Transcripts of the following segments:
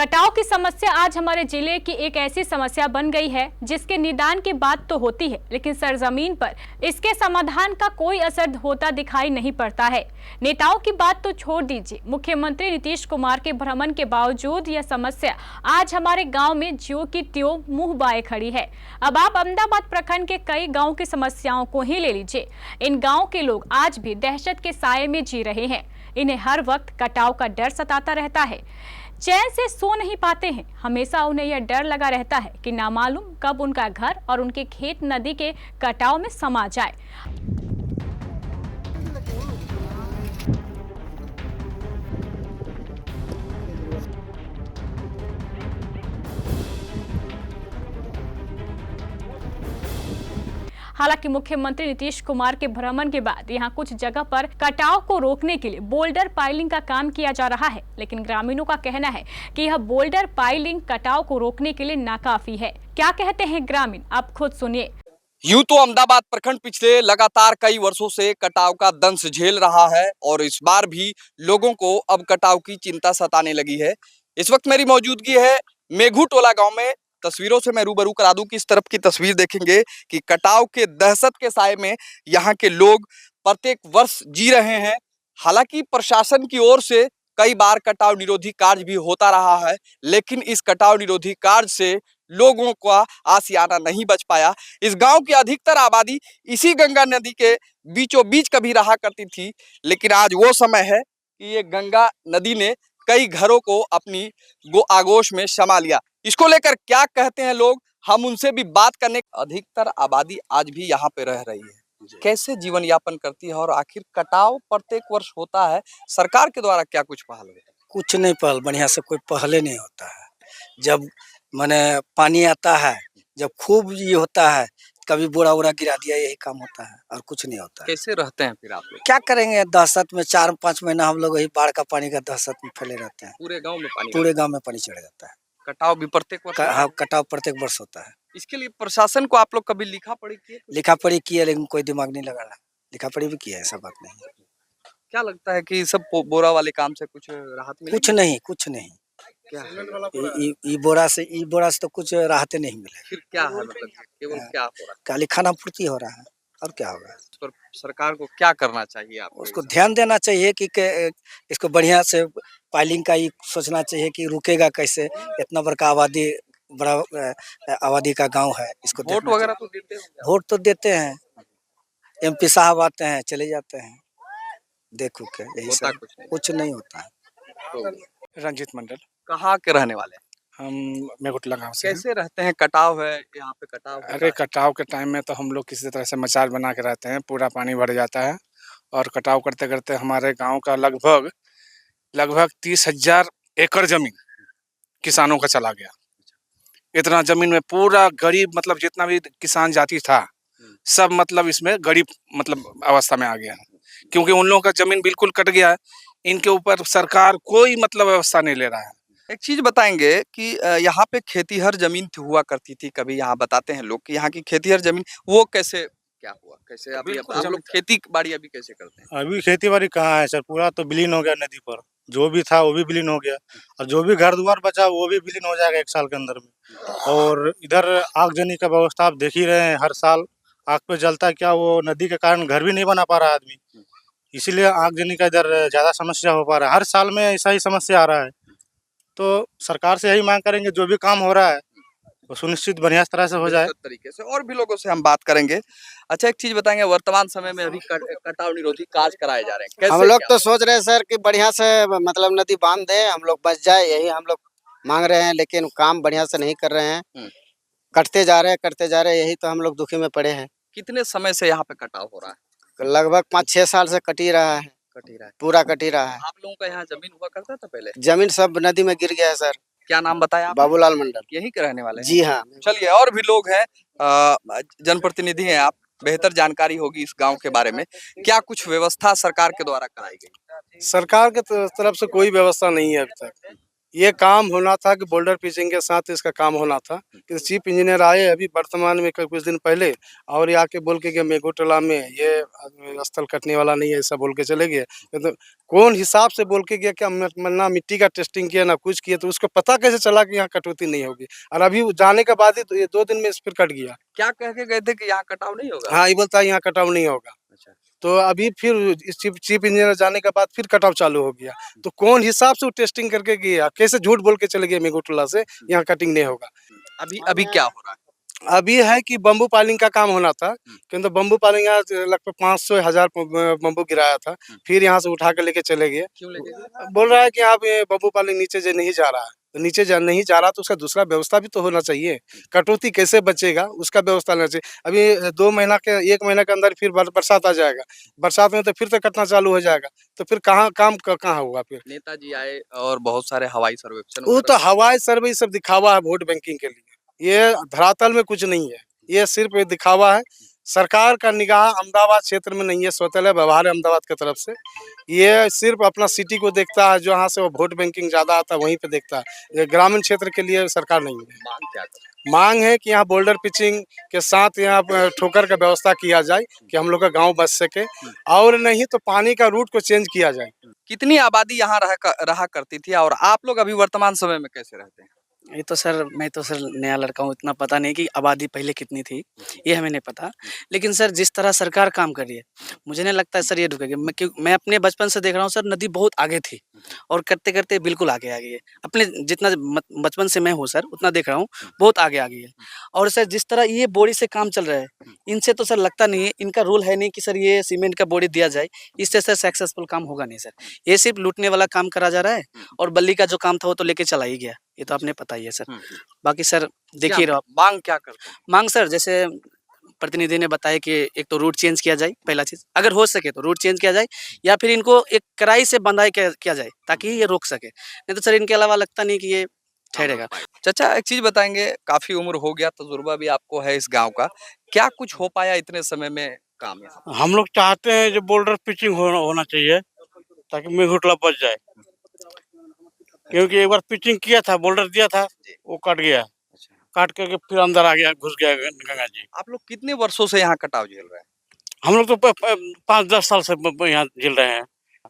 कटाव की समस्या आज हमारे जिले की एक ऐसी समस्या बन गई है जिसके निदान की बात तो होती है, लेकिन सरजमीन पर इसके समाधान का कोई असर होता दिखाई नहीं पड़ता है। नेताओं की बात तो छोड़ दीजिए, मुख्यमंत्री नीतीश कुमार के भ्रमण के बावजूद यह समस्या आज हमारे गांव में ज्यों की त्यों मुंह बाए खड़ी है। अब आप अहमदाबाद प्रखंड के कई गाँव की समस्याओं को ही ले लीजिए। इन गाँव के लोग आज भी दहशत के साये में जी रहे हैं। इन्हें हर वक्त कटाव का डर सताता रहता है, चैन से सो नहीं पाते हैं। हमेशा उन्हें यह डर लगा रहता है कि नामालूम कब उनका घर और उनके खेत नदी के कटाव में समा जाए। हालांकि मुख्यमंत्री नीतीश कुमार के भ्रमण के बाद यहां कुछ जगह पर कटाव को रोकने के लिए बोल्डर पाइलिंग का काम किया जा रहा है, लेकिन ग्रामीणों का कहना है कि यह बोल्डर पाइलिंग कटाव को रोकने के लिए नाकाफी है। क्या कहते हैं ग्रामीण, आप खुद सुनिए। यूं तो अहमदाबाद प्रखंड पिछले लगातार कई वर्षों से कटाव का दंश झेल रहा है और इस बार भी लोगों को अब कटाव की चिंता सताने लगी है। इस वक्त मेरी मौजूदगी है मेघू टोला गांव में। तस्वीरों से मैं रूबरू करा दूं कि इस तरफ की तस्वीर देखेंगे कि कटाव के दहशत के साए में यहाँ के लोग प्रत्येक वर्ष जी रहे हैं। हालांकि प्रशासन की ओर से कई बार कटाव निरोधी कार्य भी होता रहा है, लेकिन इस कटाव निरोधी कार्य से लोगों का आशियाना नहीं बच पाया। इस गांव की अधिकतर आबादी इसी गंगा नदी के बीचों बीच कभी रहा करती थी, लेकिन आज वो समय है कि ये गंगा नदी ने कई घरों को अपनी आगोश में समा लिया। इसको लेकर क्या कहते हैं लोग, हम उनसे भी बात करने। अधिकतर आबादी आज भी यहाँ पे रह रही है, कैसे जीवन यापन करती है और आखिर कटाव प्रत्येक वर्ष होता है, सरकार के द्वारा क्या कुछ पहल होती है? कुछ नहीं पहल, बढ़िया से कोई पहले नहीं होता है। जब माने पानी आता है, जब खूब ये होता है, कभी बोरा वोरा गिरा दिया, यही काम होता है और कुछ नहीं होता है। कैसे रहते हैं फिर आप लोग? क्या करेंगे, दहशत में 4-5 महीना हम लोग वही बाढ़ का पानी का दहशत में फैले रहते हैं। पूरे गांव में पानी? पूरे गांव में पानी चढ़ जाता है। कटाव भी प्रत्येक वर्ष? हाँ, कटाव प्रत्येक वर्ष होता है। इसके लिए प्रशासन को आप लोग कभी लिखा पढ़ी किए? लिखा पढ़ी किया, लेकिन कोई दिमाग नहीं लगाना। लिखा पढ़ी भी किया, ऐसा बात नहीं। क्या लगता है कि सब बोरा वाले काम से कुछ राहत मिलेगी? कुछ नहीं। क्या है? ई बोरा से तो कुछ राहत नहीं मिले। फिर क्या है, मतलब केवल क्या हो रहा है? खाली खाना पूर्ति हो रहा है और क्या होगा। इस पर सरकार को क्या करना चाहिए आपको? उसको ध्यान देना चाहिए कि इसको बढ़िया से पाइलिंग का ही सोचना चाहिए कि रुकेगा कैसे। इतना बड़ा आबादी का गांव है, इसको वोट वगैरह तो देते होंगे? वोट तो देते हैं, एमपी साहब आते हैं, चले जाते हैं, देखो के यही सब। कुछ नहीं होता है। तो रंजीत मंडल, कहाँ के रहने वाले हैं? हम मेघुटला गांव से हैं। कैसे रहते हैं? कटाव है यहाँ पे, कटाव होता अरे है। कटाव के टाइम में तो हम लोग किसी तरह से मचार बना के रहते हैं, पूरा पानी भर जाता है और कटाव करते करते हमारे गांव का लगभग 30,000 एकड़ जमीन किसानों का चला गया। इतना जमीन में पूरा गरीब, मतलब जितना भी किसान जाति था सब मतलब इसमें गरीब मतलब अवस्था में आ गया, क्योंकि उन लोगों का जमीन बिल्कुल कट गया है। इनके ऊपर सरकार कोई मतलब व्यवस्था नहीं ले रहा है। एक चीज बताएंगे कि यहाँ पे खेतीहर जमीन हुआ करती थी, कभी यहाँ बताते हैं लोग कि यहाँ की खेतीहर जमीन वो कैसे क्या हुआ, कैसे अभी आप लोग खेती बाड़ी अभी कैसे करते हैं? अभी खेती बाड़ी कहाँ है सर, पूरा तो विलीन हो गया नदी पर। जो भी था वो भी विलीन हो गया और जो भी घर द्वार बचा वो भी विलीन हो जाएगा 1 साल के अंदर में। और इधर आगजनी का व्यवस्था आप देख ही रहे हैं, हर साल आग पे जलता है। क्या वो नदी के कारण घर भी नहीं बना पा रहा है आदमी, इसीलिए आगजनी का इधर ज्यादा समस्या हो पा रहा है। हर साल में ऐसा ही समस्या आ रहा है, तो सरकार से यही मांग करेंगे जो भी काम हो रहा है वो सुनिश्चित बढ़िया तरह से हो जाए तरीके से। और भी लोगों से हम बात करेंगे। अच्छा, एक चीज बताएंगे, वर्तमान समय में अभी कटाव निरोधी कार्य कराए जा रहे हैं, कैसे? हम लोग तो सोच रहे हैं सर कि बढ़िया से मतलब नदी बांध दे, हम लोग बच जाए, यही हम लोग मांग रहे हैं, लेकिन काम बढ़िया से नहीं कर रहे हैं। करते जा रहे हैं, यही तो हम लोग दुखी में पड़े हैं। कितने समय से यहाँ पे कटाव हो रहा है? लगभग 5-6 साल से कट ही रहा है, पूरा कट ही रहा है। आप लोगों का यहाँ जमीन हुआ करता था पहले? जमीन सब नदी में गिर गया है सर। क्या नाम बताया आप? बाबूलाल मंडल। यही के रहने वाले हैं? जी हाँ। चलिए, और भी लोग हैं, जनप्रतिनिधि हैं आप, बेहतर जानकारी होगी इस गांव के बारे में। क्या कुछ व्यवस्था सरकार के द्वारा कराई गई? सरकार के तरफ से कोई व्यवस्था नहीं है अभी तक। ये काम होना था कि बोल्डर पिचिंग के साथ इसका काम होना था, कि चीफ इंजीनियर आए अभी वर्तमान में कुछ दिन पहले, और ये आके बोल के मेघोटोला में ये स्थल कटने वाला नहीं है, ऐसा बोल के चले गए। तो कौन हिसाब से बोल के गया कि ना मिट्टी का टेस्टिंग किया ना कुछ किया, तो उसको पता कैसे चला कि यहाँ कटौती नहीं होगी? और अभी जाने के बाद ही तो ये 2 दिन में फिर कट गया। क्या कह के गए थे कि यहाँ कटाव नहीं होगा? हाँ, ये बोलता है यहाँ कटाव नहीं होगा। अच्छा। तो अभी फिर इस चीफ इंजीनियर जाने के बाद फिर कटाव चालू हो गया। तो कौन हिसाब से वो टेस्टिंग करके गया? कैसे झूठ बोल के चले गए मेघोटोला से यहाँ कटिंग नहीं होगा? अभी क्या हो रहा है? अभी है कि बम्बू पालिंग का काम होना था, किंतु बम्बू पालिंग यहाँ लगभग 500-1000 बम्बू गिराया था, फिर यहाँ से उठा के लेके चले गए। क्यों लेके? बोल रहा है कि यहाँ पे बम्बू पालिंग नीचे नहीं जा रहा है। तो नीचे नहीं जा रहा तो उसका दूसरा व्यवस्था भी तो होना चाहिए। कटौती कैसे बचेगा उसका व्यवस्था होना चाहिए। अभी 1 महीना के अंदर फिर बरसात आ जाएगा, बरसात में तो फिर तो कटना चालू हो जाएगा, तो फिर कहाँ होगा फिर? नेताजी आए और बहुत सारे हवाई सर्वेक्षण वो तो हवाई सर्वे सब दिखावा है वोट बैंकिंग के लिए, ये धरातल में कुछ नहीं है, ये सिर्फ दिखावा है। सरकार का निगाह अहमदाबाद क्षेत्र में नहीं है, स्वतः व्यवहार है अहमदाबाद की तरफ से। ये सिर्फ अपना सिटी को देखता है, जहाँ से वो वोट बैंकिंग ज्यादा आता है वहीं पे देखता है। ये ग्रामीण क्षेत्र के लिए सरकार नहीं है। मांग क्या कर? मांग है कि यहाँ बोल्डर पिचिंग के साथ यहाँ ठोकर का व्यवस्था किया जाए कि हम लोग का गाँव बच सके, और नहीं तो पानी का रूट को चेंज किया जाए। कितनी आबादी यहाँ रहा करती थी और आप लोग अभी वर्तमान समय में कैसे रहते हैं? ये तो सर, मैं तो सर नया लड़का हूँ, इतना पता नहीं कि आबादी पहले कितनी थी, ये हमें नहीं पता। लेकिन सर जिस तरह सरकार काम कर रही है, मुझे नहीं लगता है सर ये रुकेगी। मैं अपने बचपन से देख रहा हूँ सर, नदी बहुत आगे थी और करते करते बिल्कुल आगे आ गई है। अपने जितना बचपन से मैं हूँ सर, उतना देख रहा हूँ, बहुत आगे आ गई है। और सर जिस तरह ये बोरी से काम चल रहा है, इनसे तो सर लगता नहीं है, इनका रूल है नहीं कि सर ये सीमेंट का बोरी दिया जाए, इससे सर सक्सेसफुल काम होगा नहीं सर। ये सिर्फ लूटने वाला काम करा जा रहा है, और बल्ली का जो काम था वो तो लेके चला ही गया, ये तो आपने पता ही है सर। बाकी सर देखिए रहो, मांग क्या करते हैं? मांग सर जैसे प्रतिनिधि ने बताया कि एक तो रूट चेंज किया जाए, पहला चीज अगर हो सके तो रूट चेंज किया जाए, या फिर इनको एक कड़ाई से बंधाई किया जाए ताकि ये रोक सके, नहीं तो सर इनके अलावा लगता नहीं कि ये ठहरेगा। चाचा एक चीज बताएंगे, काफी उम्र हो गया, तजुर्बा भी आपको है इस गांव का, क्या कुछ हो पाया इतने समय में काम यहाँ? हम लोग चाहते हैं जो बोल्डर पिचिंग होना चाहिए ताकि मेघोटोला बच जाए, क्योंकि एक बार पिचिंग किया था, बोल्डर दिया था, वो कट गया, काट करके फिर अंदर आ गया, घुस गया गंगा जी। आप लोग कितने वर्षों से यहाँ कटाव झेल रहे हैं? हम लोग तो 5-10 साल से यहाँ झेल रहे हैं।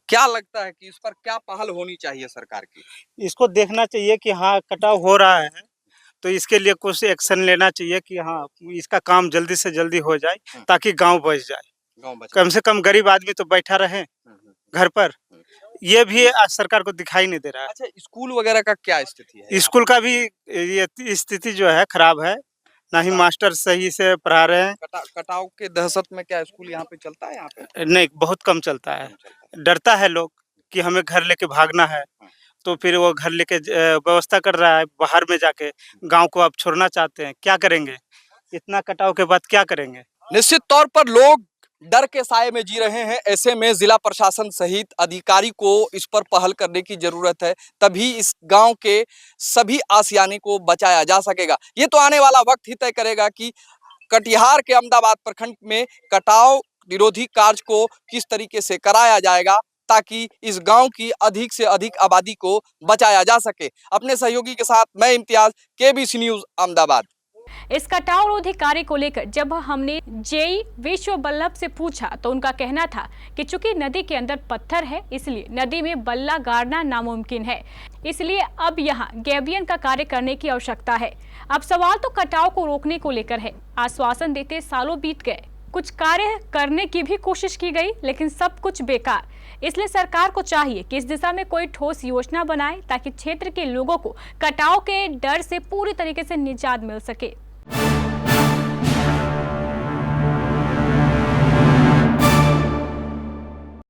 क्या लगता है कि इस पर क्या पहल होनी चाहिए सरकार की? इसको देखना चाहिए कि हाँ कटाव हो रहा है, तो इसके लिए कुछ एक्शन लेना चाहिए कि हाँ इसका काम जल्दी से जल्दी हो जाए ताकि गांव बच जाए। गांव बचा। कम से कम गरीब आदमी तो बैठा रहे घर पर, ये भी आज सरकार को दिखाई नहीं दे रहा है। अच्छा, स्कूल वगैरह का क्या स्थिति है? स्कूल का भी ये स्थिति जो है खराब है, ना ही मास्टर सही से पढ़ा रहे हैं। कटाव के दहशत में क्या स्कूल यहाँ पे चलता है? यहाँ पे नहीं, बहुत कम चलता है। डरता है लोग कि हमें घर लेके भागना है, तो फिर वो घर लेके व्यवस्था कर रहा है बाहर में जाके, गांव को अब छोड़ना चाहते हैं। क्या करेंगे इतना कटाव के बाद, क्या करेंगे? निश्चित तौर पर लोग डर के साए में जी रहे हैं। ऐसे में जिला प्रशासन सहित अधिकारी को इस पर पहल करने की जरूरत है, तभी इस गांव के सभी आसियाने को बचाया जा सकेगा। ये तो आने वाला वक्त ही तय करेगा कि कटिहार के अहमदाबाद प्रखंड में कटाव निरोधी कार्य को किस तरीके से कराया जाएगा ताकि इस गांव की अधिक से अधिक आबादी को बचाया जा सके। अपने सहयोगी के साथ मैं इम्तियाज, केबीसी न्यूज अहमदाबाद। इस कटाव रोधी कार्य को लेकर जब हमने जेई विश्व बल्लभ से पूछा तो उनका कहना था कि चूंकि नदी के अंदर पत्थर है, इसलिए नदी में बल्ला गाड़ना नामुमकिन है, इसलिए अब यहाँ गैबियन का कार्य करने की आवश्यकता है। अब सवाल तो कटाव को रोकने को लेकर है। आश्वासन देते सालों बीत गए, कुछ कार्य करने की भी कोशिश की गई, लेकिन सब कुछ बेकार। इसलिए सरकार को चाहिए कि इस दिशा में कोई ठोस योजना बनाए ताकि क्षेत्र के लोगों को कटाव के डर से पूरी तरीके से निजात मिल सके।